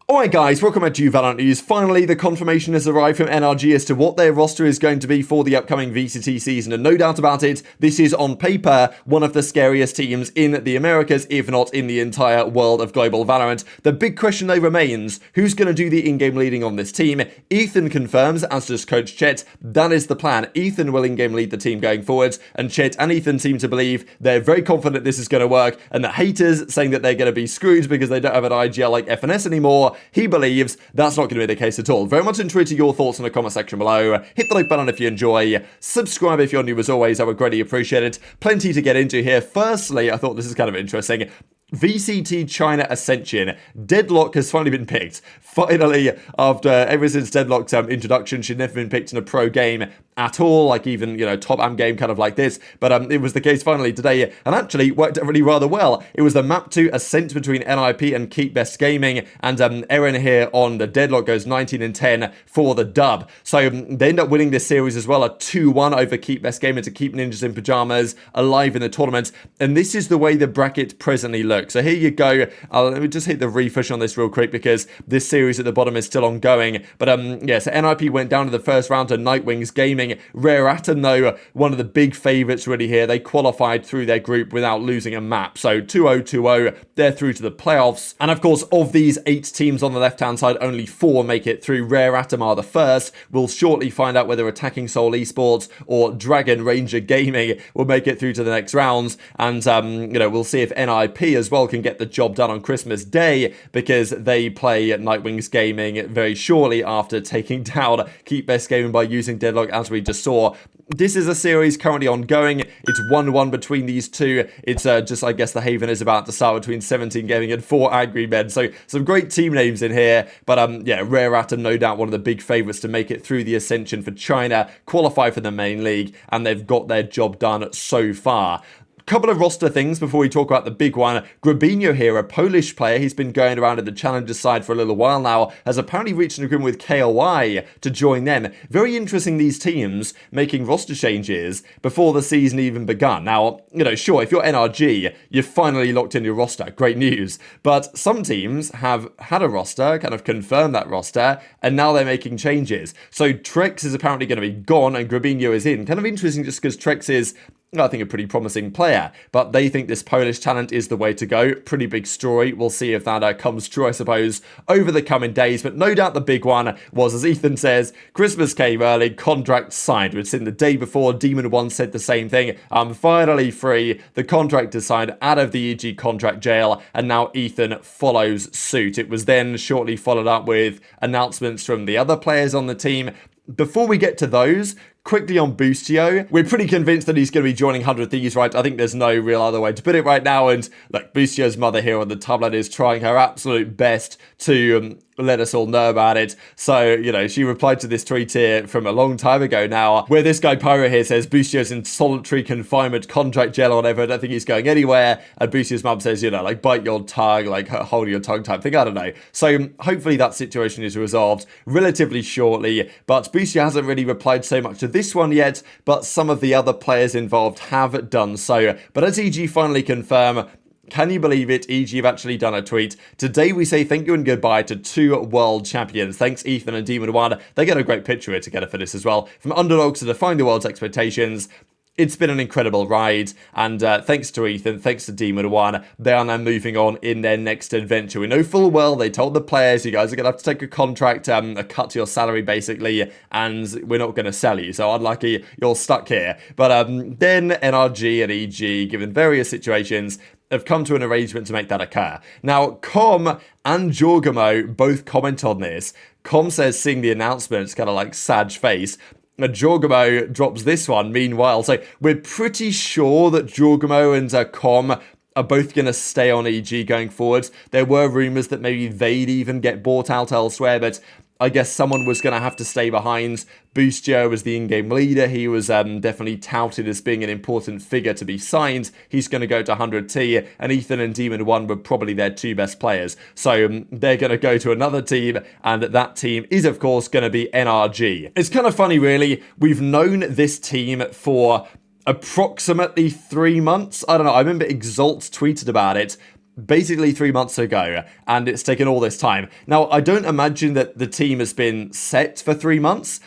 Alright guys, welcome back to VALORANT News. Finally, the confirmation has arrived from NRG as to what their roster is going to be for the upcoming VCT season, and no doubt about it, this is on paper one of the scariest teams in the Americas, if not in the entire world of global VALORANT. The big question though remains, who's going to do the in-game leading on this team? Ethan confirms, as does Coach Chet, that is the plan. Ethan will in-game lead the team going forwards, and Chet and Ethan seem to believe they're very confident this is going to work, and the haters saying that they're going to be screwed because they don't have an IGL like FNS anymore, he believes that's not going to be the case at all. Very much intrigued to your thoughts in the comment section below. Hit the like button if you enjoy. Subscribe if you're new as always. I would greatly appreciate it. Plenty to get into here. Firstly, I thought this is kind of interesting. VCT China Ascension. Deadlock has finally been picked. Finally, after ever since Deadlock's introduction, she'd never been picked in a pro game at all, like even, top AM game kind of like this. But it was the case finally today, and actually worked out really rather well. It was the map 2 ascent between NIP and Keep Best Gaming, and Aaron here on the Deadlock goes 19-10 for the dub. So they end up winning this series as well, a 2-1 over Keep Best Gaming to keep Ninjas in Pajamas alive in the tournament. And this is the way the bracket presently looks. So here you go. Let me just hit the refresh on this real quick because this series at the bottom is still ongoing. But yeah, so NIP went down to the first round to Nightwings Gaming. Rare Atom, though, one of the big favourites really here. They qualified through their group without losing a map. So 2-0-2-0, they're through to the playoffs. And of course, of these 8 teams on the left-hand side, only 4 make it through. Rare Atom are the first. We'll shortly find out whether Attacking Soul Esports or Dragon Ranger Gaming will make it through to the next rounds. And, we'll see if NIP as well can get the job done on Christmas Day because they play Nightwings Gaming very shortly after taking down Keep Best Gaming by using Deadlock, as we just saw. This is a series currently ongoing. It's 1-1 between these two. It's just, I guess, the Haven is about to start between 17 Gaming and 4 Angry Men. So some great team names in here. But yeah, Rare Atom, no doubt one of the big favourites to make it through the Ascension for China, qualify for the main league, and they've got their job done so far. Couple of roster things before we talk about the big one. Grabinho here, a Polish player, he's been going around at the Challenger side for a little while now, has apparently reached an agreement with KOI to join them. Very interesting, these teams making roster changes before the season even begun. Now, sure, if you're NRG, you've finally locked in your roster. Great news. But some teams have had a roster, kind of confirmed that roster, and now they're making changes. So Trex is apparently going to be gone and Grabinho is in. Kind of interesting just because Trex is, I think, a pretty promising player, but they think this Polish talent is the way to go. Pretty big story. We'll see if that comes true, I suppose, over the coming days. But no doubt the big one was, as Ethan says, Christmas came early, contract signed. We'd seen the day before, Demon 1 said the same thing. I'm finally free. The contract is signed out of the EG contract jail, and now Ethan follows suit. It was then shortly followed up with announcements from the other players on the team. Before we get to those, quickly on Boostio, we're pretty convinced that he's going to be joining 100 Thieves, right? I think there's no real other way to put it right now. And look, Boostio's mother here on the tablet is trying her absolute best to let us all know about it. So, she replied to this tweet here from a long time ago now, where this guy Pyro here says Boostio's in solitary confinement, contract jail or whatever. I don't think he's going anywhere. And Boostio's mum says, bite your tongue, hold your tongue type thing. I don't know. So hopefully that situation is resolved relatively shortly. But Boostio hasn't really replied so much to this one yet, but some of the other players involved have done so. But as EG finally confirm, can you believe it? EG have actually done a tweet. Today we say thank you and goodbye to 2 world champions. Thanks Ethan and Demon 1. They get a great picture here together for this as well. From underdogs to defying the world's expectations. It's been an incredible ride, and thanks to Ethan, thanks to Demon 1, they are now moving on in their next adventure. We know full well they told the players, you guys are going to have to take a contract, a cut to your salary basically, and we're not going to sell you. So unlucky, you're stuck here. But then NRG and EG, given various situations, have come to an arrangement to make that occur. Now, Com and Jorgamo both comment on this. Com says, seeing the announcement, it's kind of like sad face. Jorgamo drops this one, meanwhile. So we're pretty sure that Jorgamo and Com are both going to stay on EG going forward. There were rumours that maybe they'd even get bought out elsewhere, but I guess someone was going to have to stay behind. Boostio was the in-game leader. He was definitely touted as being an important figure to be signed. He's going to go to 100T, and Ethan and Demon 1 were probably their 2 best players. So they're going to go to another team, and that team is, of course, going to be NRG. It's kind of funny, really. We've known this team for approximately 3 months. I don't know. I remember Exalt tweeted about it basically 3 months ago, and it's taken all this time. Now, I don't imagine that the team has been set for 3 months.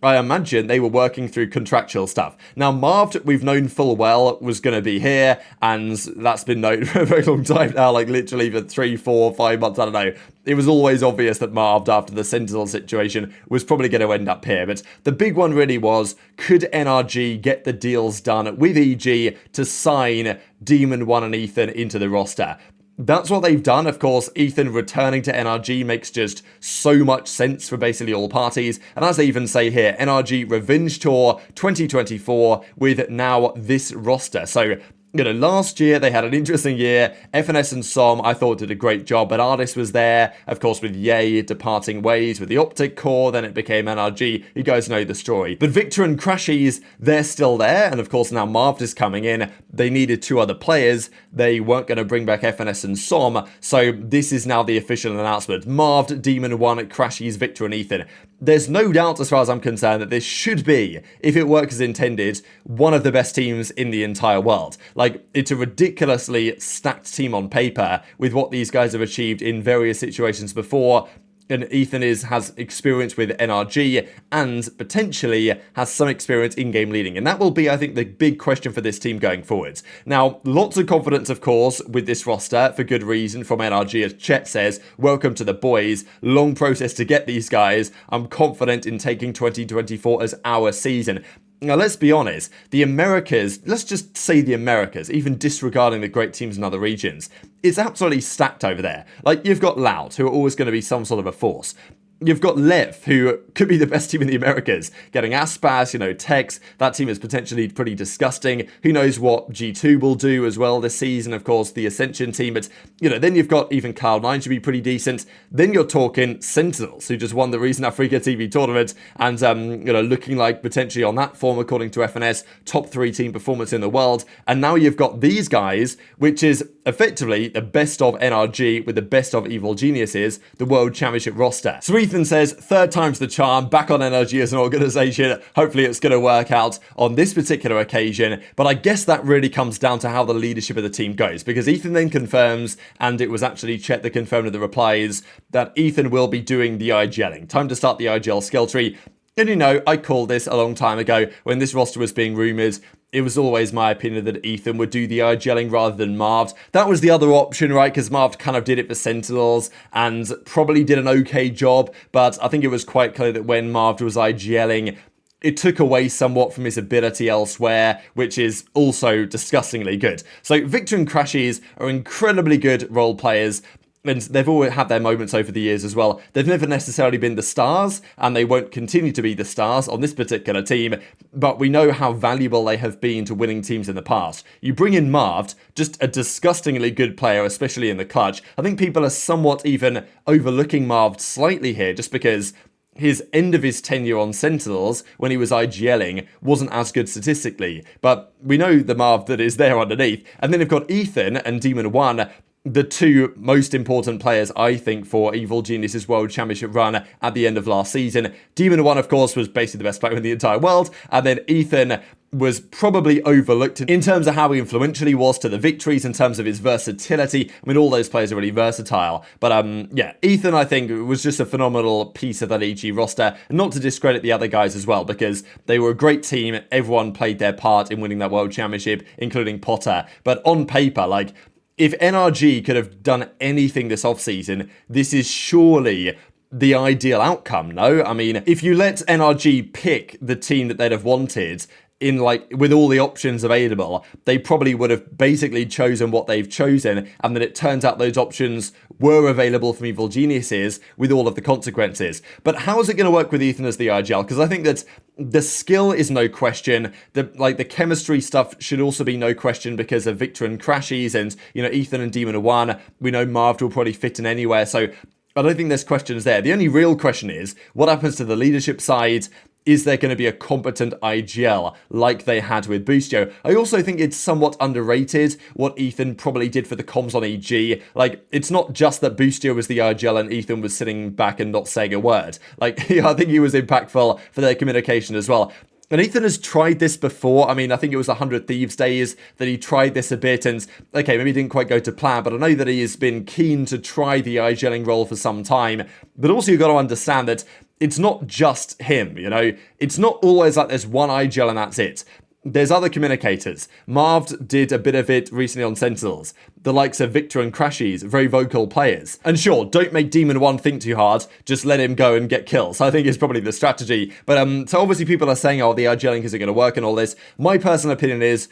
I imagine they were working through contractual stuff. Now, Marved, we've known full well, was going to be here, and that's been known for a very long time now, like literally for 3, 4, 5 months, I don't know. It was always obvious that Marved, after the Sentinel situation, was probably going to end up here. But the big one really was, could NRG get the deals done with EG to sign Demon 1 and Ethan into the roster? That's what they've done. Of course, Ethan returning to NRG makes just so much sense for basically all parties. And as they even say here, NRG Revenge Tour 2024 with now this roster. So, you know, last year they had an interesting year. FNS and Som, I thought, did a great job, but Ardis was there, of course, with Ye departing ways with the Optic Core, then it became NRG. You guys know the story. But Victor and Crashies, they're still there, and of course now Marved is coming in. They needed 2 other players. They weren't going to bring back FNS and Som, so this is now the official announcement. Marved, Demon 1, Crashies, Victor and Ethan. There's no doubt, as far as I'm concerned, that this should be, if it works as intended, one of the best teams in the entire world. Like, it's a ridiculously stacked team on paper with what these guys have achieved in various situations before. And Ethan has experience with NRG and potentially has some experience in-game leading. And that will be, I think, the big question for this team going forwards. Now, lots of confidence, of course, with this roster, for good reason, from NRG. As Chet says, welcome to the boys. Long process to get these guys. I'm confident in taking 2024 as our season. Now, let's be honest, the Americas, let's just say the Americas, even disregarding the great teams in other regions, it's absolutely stacked over there. Like, you've got Loud, who are always going to be some sort of a force. You've got Lev, who could be the best team in the Americas. Getting Aspas, you know, Tex, that team is potentially pretty disgusting. Who knows what G2 will do as well this season, of course, the Ascension team. But, you know, then you've got even Cloud9 should be pretty decent. Then you're talking Sentinels, who just won the recent Africa TV tournament and, you know, looking like potentially on that form, according to FNS, top 3 team performance in the world. And now you've got these guys, which is effectively the best of NRG with the best of Evil Geniuses, the World Championship roster. So Ethan says, 3rd time's the charm, back on NRG as an organization. Hopefully it's going to work out on this particular occasion. But I guess that really comes down to how the leadership of the team goes, because Ethan then confirms, and it was actually Chet that confirmed in the replies, that Ethan will be doing the IGLing. Time to start the IGL skill tree. And you know, I called this a long time ago when this roster was being rumoured. It was always my opinion that Ethan would do the IGLing rather than Marved. That was the other option, right? Because Marved kind of did it for Sentinels and probably did an okay job. But I think it was quite clear that when Marved was IGLing, it took away somewhat from his ability elsewhere, which is also disgustingly good. So Victor and Crashies are incredibly good role players. And they've always had their moments over the years as well. They've never necessarily been the stars, and they won't continue to be the stars on this particular team, but we know how valuable they have been to winning teams in the past. You bring in Marved, just a disgustingly good player, especially in the clutch. I think people are somewhat even overlooking Marved slightly here, just because his end of his tenure on Sentinels, when he was IGLing, wasn't as good statistically. But we know the Marv that is there underneath. And then you've got Ethan and Demon 1, the 2 most important players, I think, for Evil Genius's World Championship run at the end of last season. Demon 1, of course, was basically the best player in the entire world. And then Ethan was probably overlooked in terms of how influential he was to the victories, in terms of his versatility. I mean, all those players are really versatile. But yeah, Ethan, I think, was just a phenomenal piece of that EG roster. And not to discredit the other guys as well, because they were a great team. Everyone played their part in winning that World Championship, including Potter. But on paper, like, if NRG could have done anything this offseason, this is surely the ideal outcome, no? I mean, if you let NRG pick the team that they'd have wanted, in like with all the options available, they probably would have basically chosen what they've chosen, and then it turns out those options were available from Evil Geniuses with all of the consequences. But how is it going to work with Ethan as the IGL? Because I think that the skill is no question. The chemistry stuff should also be no question because of Victor and Crashies, and you know, Ethan and Demon 1. We know Marv will probably fit in anywhere, so I don't think there's questions there. The only real question is what happens to the leadership side. Is there going to be a competent IGL like they had with Boostio? I also think it's somewhat underrated what Ethan probably did for the comms on EG. Like, it's not just that Boostio was the IGL and Ethan was sitting back and not saying a word. Like, I think he was impactful for their communication as well. And Ethan has tried this before. I mean, I think it was 100 Thieves days that he tried this a bit, and okay, maybe it didn't quite go to plan, but I know that he has been keen to try the IGLing role for some time. But also you've got to understand that it's not just him, you know? It's not always like there's one IGL and that's it. There's other communicators. Marved did a bit of it recently on Sentinels. The likes of Victor and Crashies, very vocal players. And sure, don't make Demon 1 think too hard, just let him go and get kills. I think is probably the strategy. But so obviously people are saying, oh, the IGLing isn't going to work and all this. My personal opinion is,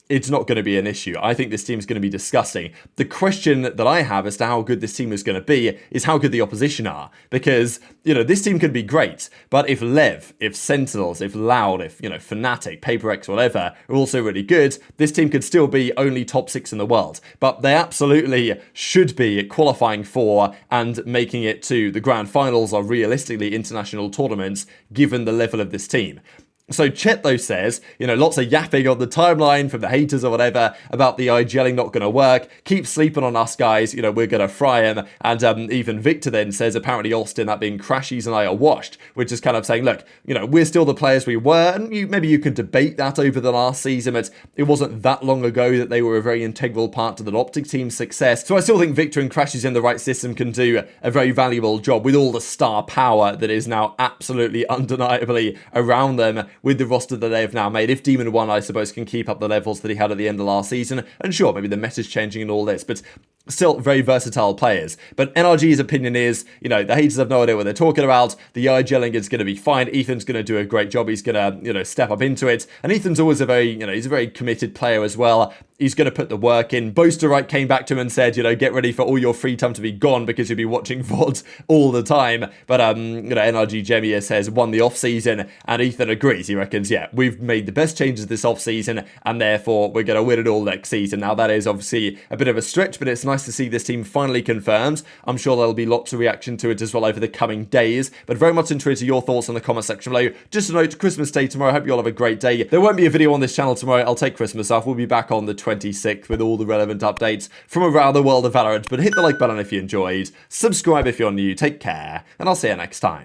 it's not going to be an issue. I think this team is going to be disgusting. The question that I have as to how good this team is going to be is how good the opposition are. Because, you know, this team can be great, but if Lev, if Sentinels, if Loud, if, you know, Fnatic, PaperX, whatever, are also really good, this team could still be only top 6 in the world. But they absolutely should be qualifying for and making it to the grand finals or realistically international tournaments, given the level of this team. So Chet, though, says, you know, lots of yapping on the timeline from the haters or whatever about the IGLing not going to work. Keep sleeping on us, guys. You know, we're going to fry him. And even Victor then says, apparently, Austin, that being Crashies and I are washed, which is kind of saying, look, you know, we're still the players we were. And maybe you could debate that over the last season, but it wasn't that long ago that they were a very integral part to the Optic team's success. So I still think Victor and Crashies in the right system can do a very valuable job with all the star power that is now absolutely undeniably around them, with the roster that they have now made. If Demon 1, I suppose, can keep up the levels that he had at the end of last season, and sure, maybe the meta's changing and all this, but still very versatile players. But NRG's opinion is, you know, the haters have no idea what they're talking about. The IGLing is going to be fine. Ethan's going to do a great job. He's going to, you know, step up into it. And Ethan's always a very, you know, he's a very committed player as well. He's going to put the work in. Boaster came back to him and said, you know, get ready for all your free time to be gone because you'll be watching VODs all the time. But, you know, NRG Jemia says won the off-season, and Ethan agrees. He reckons, yeah, we've made the best changes this off-season, and therefore we're going to win it all next season. Now, that is obviously a bit of a stretch, but it's nice to see this team finally confirmed. I'm sure there'll be lots of reaction to it as well over the coming days, but very much interested in your thoughts in the comment section below. Just a note, Christmas Day tomorrow. I hope you all have a great day. There won't be a video on this channel tomorrow. I'll take Christmas off. We'll be back on the 26th with all the relevant updates from around the world of Valorant. But hit the like button if you enjoyed, subscribe if you're new, take care, and I'll see you next time.